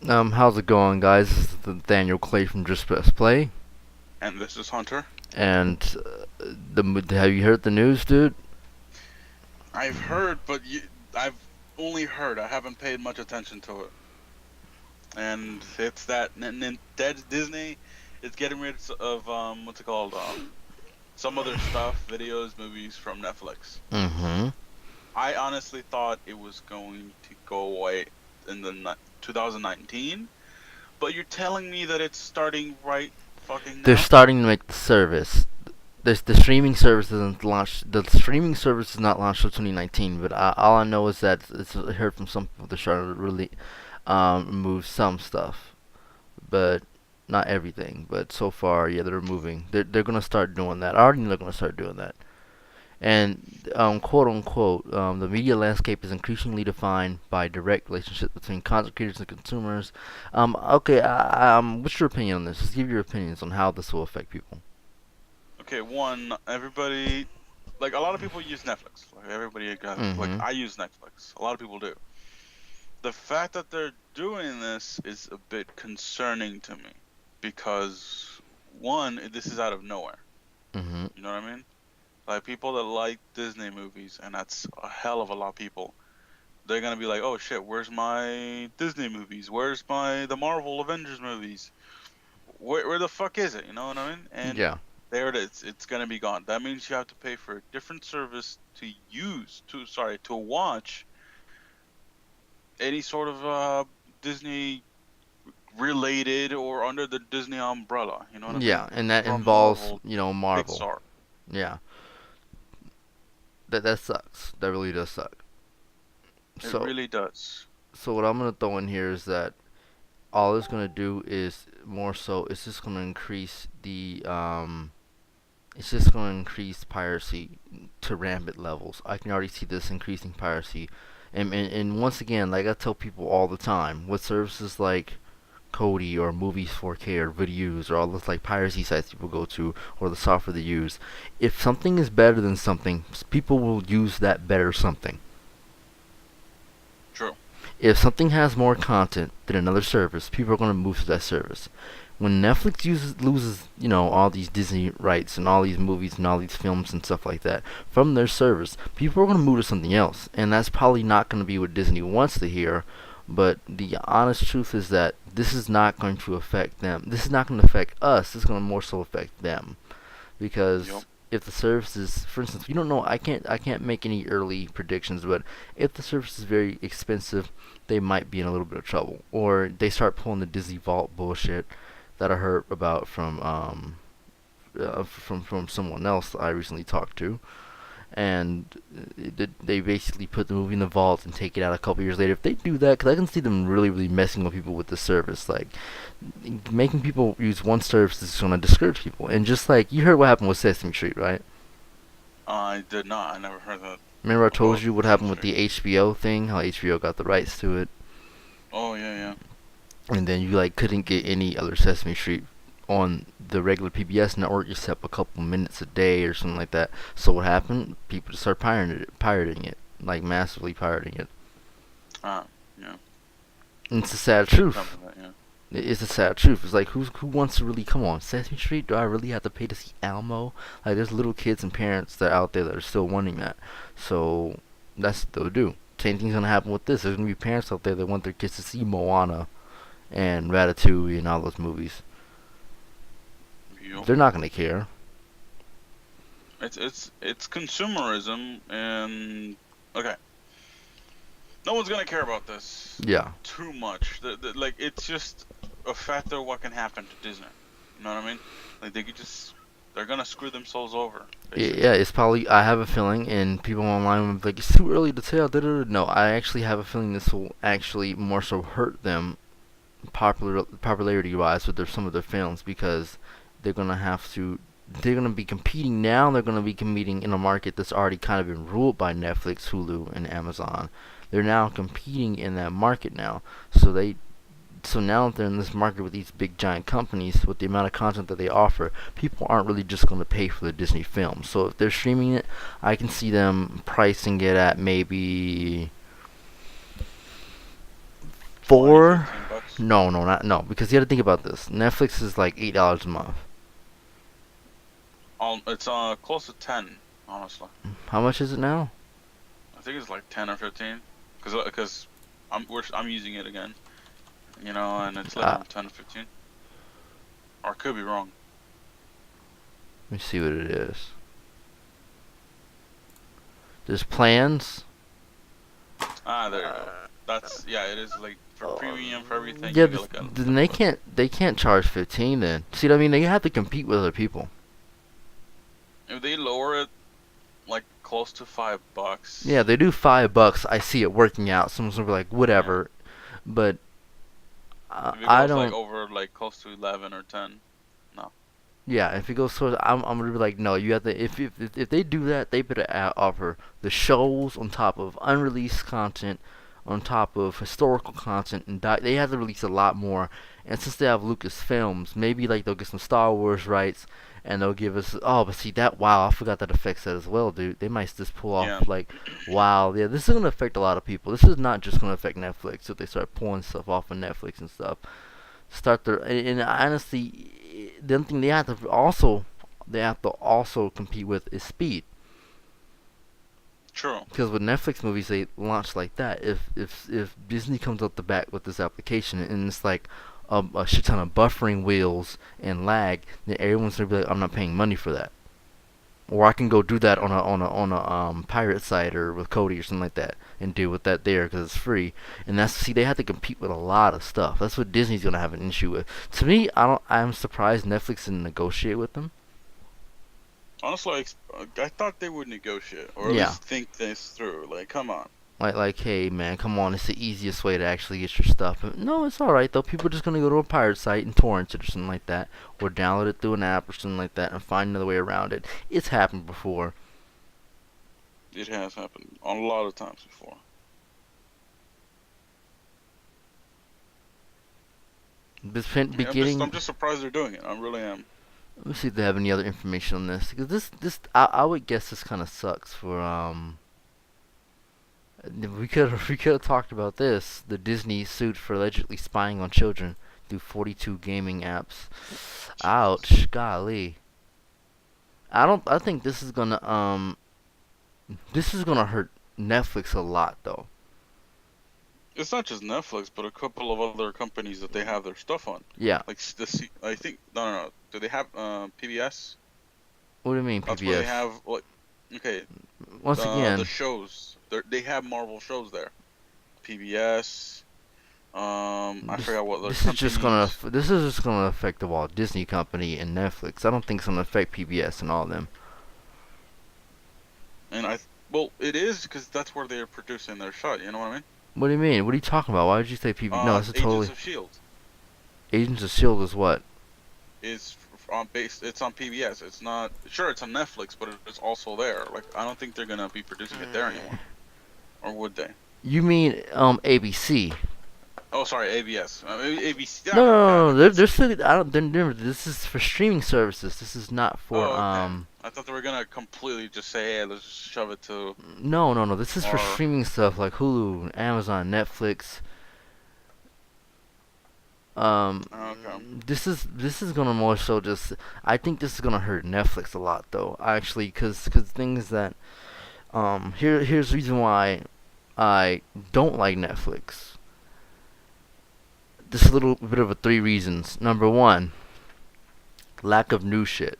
How's it going, guys? This is Daniel Clay from Just Press Play, And this is Hunter. and have you heard the news, dude? I've heard, but I've only heard. I haven't paid much attention to it. And it's that Disney is getting rid of what's it called? Some other stuff, videos, movies from Netflix. Mm-hmm. I honestly thought it was going to go away in the 2019, but you're telling me that it's starting right fucking They're now? starting to make the service. The streaming service isn't launched. The streaming service is not launched until 2019. But all I know is that it's heard from some people they're starting to really remove some stuff, but not everything. But so far, yeah, they're removing. They're gonna start doing that. I already know they're gonna start doing that. And quote unquote, the media landscape is increasingly defined by direct relationships between content creators and consumers. Okay, what's your opinion on this? Just give your opinions on how this will affect people. Okay, one, everybody, like a lot of people use Netflix. Like everybody got, like Mm-hmm. I use Netflix. A lot of people do. The fact that they're doing this is a bit concerning to me because one, this is out of nowhere. Mm-hmm. You know what I mean? Like people that like Disney movies, and that's a hell of a lot of people. They're gonna be like, "Oh shit, where's my Disney movies? Where's my the Marvel Avengers movies? Where the fuck is it?" You know what I mean? And Yeah. there it is. It's gonna be gone. That means you have to pay for a different service to watch any sort of Disney related or under the Disney umbrella. You know what I Yeah, mean? and that From involves, Marvel, Marvel. Pixar. Yeah, that sucks. That really does suck. It So, really does. what I'm gonna throw in here is that all it's gonna do is more so. It's just gonna increase the It's just going to increase piracy to rampant levels. I can already see this increasing piracy. And once again, like I tell people all the time, with services like Kodi or Movies 4K or Videos or all those like piracy sites people go to or the software they use, if something is better than something, people will use that better something. True. If something has more content than another service, people are going to move to that service. When Netflix loses, all these Disney rights and all these movies and all these films and stuff like that from their service, people are going to move to something else, and that's probably not going to be what Disney wants to hear. But the honest truth is that this is not going to affect them. This is not going to affect us. This is going to more so affect them, Yep. because if the service is, for instance, you don't know, I can't make any early predictions, but if the service is very expensive, they might be in a little bit of trouble, or they start pulling the Disney Vault bullshit that I heard about from someone else I recently talked to, and they basically put the movie in the vault and take it out a couple years later. If they do that, because I can see them really, really messing with people with the service, like making people use one service is going to discourage people. And just like you heard what happened with Sesame Street, right? I did not. I never heard that Remember I told about you what Sesame happened with Street. the HBO thing? How HBO got the rights to it, Oh yeah, yeah. and then you like couldn't get any other Sesame Street on the regular PBS network except a couple minutes a day or something like that. So what happened? People just start pirating it, like massively pirating it. Ah, yeah. And it's a sad I truth. remember that. Yeah. It's a sad truth. It's like who wants to really come on Sesame Street? Do I really have to pay to see Elmo? Like there's little kids and parents that are out there that are still wanting that. So that's what they'll do. Same thing's gonna happen with this. There's gonna be parents out there that want their kids to see Moana and Ratatouille and all those movies. Yep. They're not gonna care. It's consumerism, and okay, no one's gonna care about this Yeah. too much. Like it's just a factor of what can happen to Disney. You know what I mean? Like they're gonna screw themselves over, Yeah, basically. it's probably. I have a feeling, and people online will be like, "It's too early to tell." Da, da, da. No, I actually have a feeling this will actually more so hurt them popularity wise with some of their films, because they're gonna have to. They're gonna be competing now. They're gonna be competing in a market that's already kind of been ruled by Netflix, Hulu, and Amazon. They're now competing in that market now. So now that they're in this market with these big giant companies, with the amount of content that they offer, people aren't really just going to pay for the Disney film. So if they're streaming it, I can see them pricing it at maybe 20, four, 15 bucks. No, no, not no. Because you got to think about this. Netflix is like $8 a month. It's close to 10, honestly. How much is it now? I think it's like 10 or 15, cause I'm using it again, and it's like Uh, around 10 or 15. Or I could be wrong. Let me see what it is. There's plans. Ah, there you go. That's yeah. It is like for premium for everything. Yeah, You get like a then they can't charge 15 then. See what I mean? They have to compete with other people. if they lower it like close to Yeah, $5. they do $5. I see it working out. Someone's gonna be like, Yeah. whatever. But If it I goes like don't. over like close to 11 or 10, no. Yeah, if it goes towards, I'm gonna be like, no, you have to. If they do that, they better offer the shows on top of unreleased content, on top of historical content, and they have to release a lot more. And since they have Lucasfilms, maybe like they'll get some Star Wars rights, and they'll give us. Oh, but see that? Wow, I forgot that affects that as well, dude. They might just pull Yeah. off like, wow, yeah, this is gonna affect a lot of people. This is not just gonna affect Netflix if they start pulling stuff off of Netflix and stuff. Start their and honestly, the other thing they have to also compete with is speed. True. Because with Netflix movies they launch like that, if Disney comes up the bat with this application and it's like a shit ton of buffering wheels and lag, then everyone's gonna be like, I'm not paying money for that. Or I can go do that on a pirate site or with Cody or something like that and deal with that there because it's free. And they have to compete with a lot of stuff. That's what Disney's gonna have an issue with. To me, I'm surprised Netflix didn't negotiate with them. Honestly, I thought they would negotiate or at Yeah, least think this through. Like, come on. like hey man, come on, it's the easiest way to actually get your stuff. But no, it's all right though. People are just gonna go to a pirate site and torrent it or something like that, or download it through an app or something like that and find another way around it. It's happened before. It has happened a lot of times before. Yeah, Beginning. I'm just surprised they're doing it. I really am. Let me see if they have any other information on this because I would guess this kind of sucks for we could have talked about this, the Disney suit for allegedly spying on children through 42 gaming apps. Ouch, golly. I think this is gonna hurt Netflix a lot though. It's not just Netflix, but a couple of other companies that they have their stuff on. Yeah. Like I think no. Do they have PBS? What do you mean That's where they PBS? have like okay Once the again, shows. They have Marvel shows there. PBS. I this forgot what other this is just gonna companies. this is just gonna affect the Walt Disney Company and Netflix. I don't think it's gonna affect PBS and all of them. And well, it is because that's where they're producing their show. You know what I mean? What do you mean? What are you talking about? Why did you say PBS? No, it's a Agents totally of Shield Agents of Shield is what? is on base. It's on PBS. It's not sure it's on Netflix, but it's also there. Like I don't think they're gonna be producing it there anymore, or would they? You mean ABC? Oh, sorry, ABS. ABC. No, Ah, God, no, no. They're still. I don't. This is for streaming services. This is not for oh, okay. I thought they were gonna completely just say, "Hey, let's just shove it to." No, no, no. This is for Or streaming stuff like Hulu, Amazon, Netflix. okay. This is gonna more so just. I think this is gonna hurt Netflix a lot though. Actually, cause things that here's the reason why I don't like Netflix. This is a little bit of a three reasons. Number one, lack of new shit.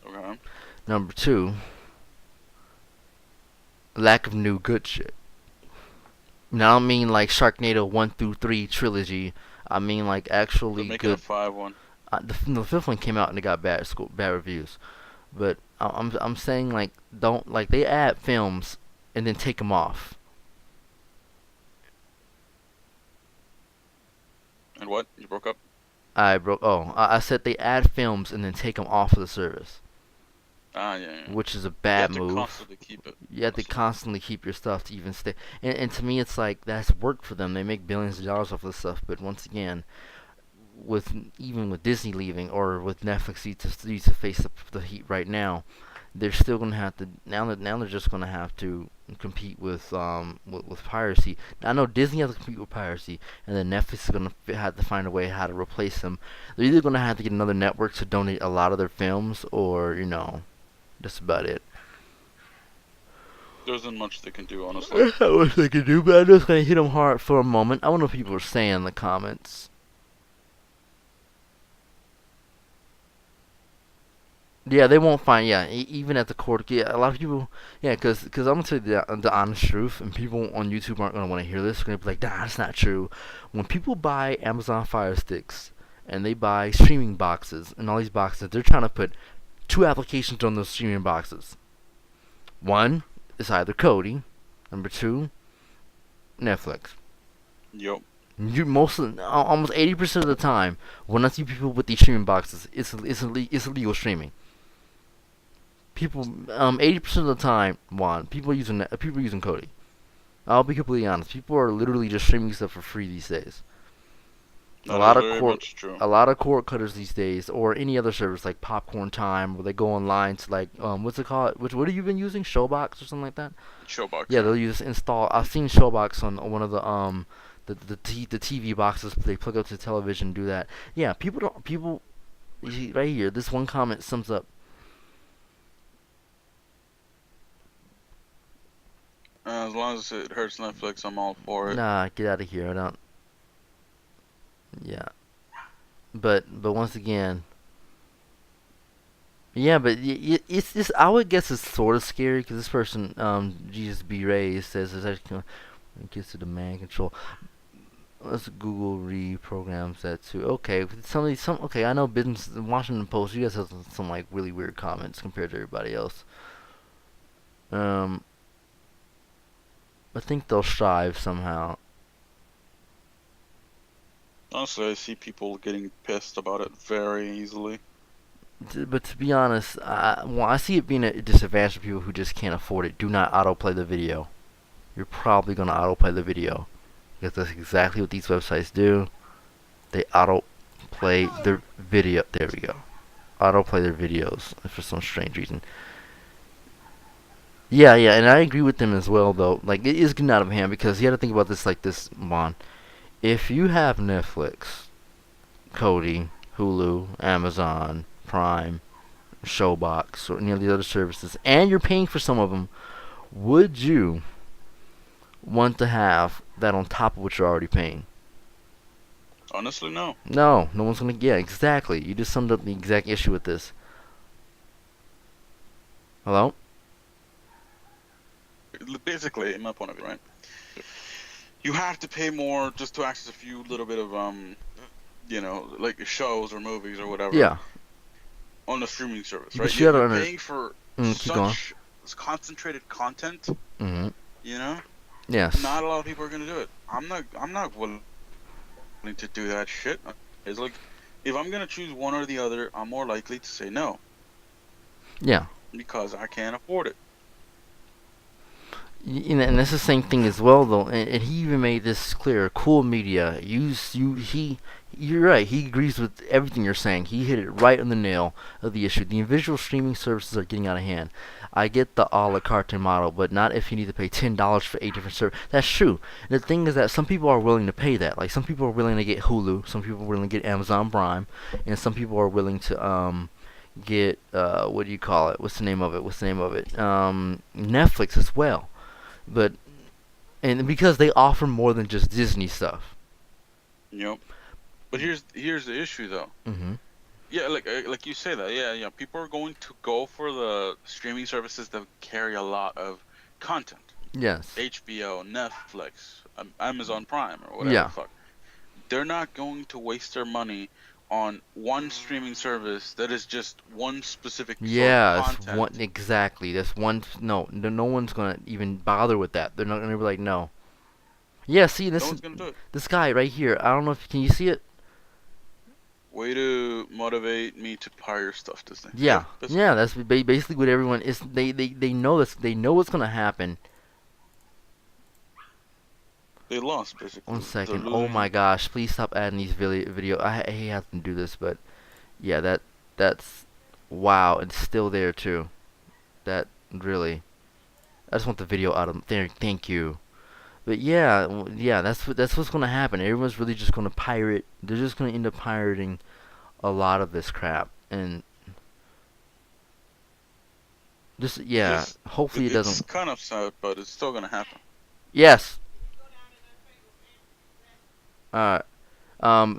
Okay. Number two, lack of new good shit. Now, I don't mean like Sharknado 1 through 3 trilogy. I mean like They're actually making a good. 5-1. The fifth one came out and it got bad reviews. But I'm saying like don't like they add films and then take them off. And what? You broke up? I broke. Oh, I said they add films and then take them off of the service, Ah, yeah. which is a You bad have to move. constantly keep it. You have to constantly keep your stuff to even stay. And to me, it's like that's work for them. They make billions of dollars off of this stuff. But once again, with even with Disney leaving or with Netflix, you to face the heat right now. they're still gonna have to now they're just gonna have to compete with piracy. Now, I know Disney has to compete with piracy, and then Netflix is gonna have to find a way how to replace them. They're either gonna have to get another network to donate a lot of their films, or that's about it. There isn't much they can do, honestly. I wish they could do, but I'm just gonna hit them hard for a moment. I wonder what people are saying in the comments. Yeah, they won't find. Yeah, even at the court. Yeah, a lot of people. Yeah, cause I'm gonna tell you the honest truth, and people on YouTube aren't gonna want to hear this. They're gonna be like, nah, that's not true. When people buy Amazon Fire Sticks and they buy streaming boxes and all these boxes, they're trying to put two applications on those streaming boxes. One is either Cody, number two, Netflix. Yep. Almost 80% of the time, when I see people with these streaming boxes, it's illegal streaming. People 80% of the time, people using Kodi. I'll be completely honest. People are literally just streaming stuff for free these days. A That is lot of very cord much true. a lot of cord cutters these days, or any other service like Popcorn Time, where they go online to like what's it called? What have you been using? Showbox or something like that? Showbox. Yeah, they'll use install. I've seen Showbox on one of the TV boxes they plug up to the television. And do that. Yeah, people. You see, right here, this one comment sums up. As long as it hurts Netflix, I'm all for it. Nah, get out of here. I don't. Yeah, but once again, yeah, but it's this. I would guess it's sort of scary because this person, Jesus B. Ray, says it's actually when it gets to demand control. Let's Google reprograms that too. Okay, okay. I know business. The Washington Post. You guys have some like really weird comments compared to everybody else. Um, I think they'll strive somehow. Honestly, I see people getting pissed about it very easily. But to be honest, I see it being a disadvantage for people who just can't afford it. Do not autoplay the video. You're probably gonna autoplay the video because that's exactly what these websites do. They autoplay their video. There we go. Autoplay their videos for some strange reason. Yeah, yeah, and I agree with them as well, though. Like, it is getting out of hand because you got to think about this like this, Vaughn. If you have Netflix, Kodi, Hulu, Amazon, Prime, Showbox, or any of the other services, and you're paying for some of them, would you want to have that on top of what you're already paying? Honestly, no. No, no one's gonna. Yeah, exactly. You just summed up the exact issue with this. Hello? Basically, in my point of view, right? You have to pay more just to access a few little bit of like shows or movies or whatever. Yeah. On the streaming service, But right? you You're gotta paying for keep going. such concentrated content. Mm-hmm. You know, Yes. not a lot of people are gonna do it. I'm not willing to do that shit. It's like, if I'm gonna choose one or the other, I'm more likely to say no Yeah. because I can't afford it. And that's the same thing as well, though. And he even made this clear. Cool Media, you're right. He agrees with everything you're saying. He hit it right on the nail of the issue. The individual streaming services are getting out of hand. I get the a la carte model, but not if you need to pay $10 for 8 different services. That's true. And the thing is that some people are willing to pay that. Like, some people are willing to get Hulu, some people are willing to get Amazon Prime, and some people are willing to get what do you call it? What's the name of it? Netflix as well. But and because they offer more than just Disney stuff. Yep. But here's the issue though. Mm-hmm. Yeah, like you say that. Yeah. People are going to go for the streaming services that carry a lot of content. Yes. HBO, Netflix, Amazon Prime, or whatever. Yeah. The fuck. They're not going to waste their money on one streaming service that is just one specific sort Yeah, of it's content. one exactly. That's one. No one's gonna even bother with that. They're not gonna be like, no. Yeah, see, No one's gonna do it. this guy right here. I don't know if can you see it? Way to motivate me to pirate stuff, Disney. Yeah, That's yeah. That's basically what everyone is. They know this. They know what's gonna happen. They lost basically. One They're second. Oh losing. my gosh! Please stop adding these video. I have to do this, but yeah, that's wow. It's still there too. That really. I just want the video out of there. Thank you. But yeah, yeah, that's what's gonna happen. Everyone's really just gonna pirate. They're just gonna end up pirating a lot of this crap, and just yeah. Just Hopefully it it's doesn't. kind of sad, but it's still gonna happen. Yes. Alright.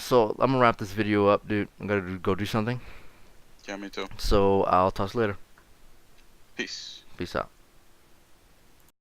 So I'm gonna wrap this video up, dude. I'm gonna go do something. Yeah, me too. So I'll talk to you later. Peace. Peace out.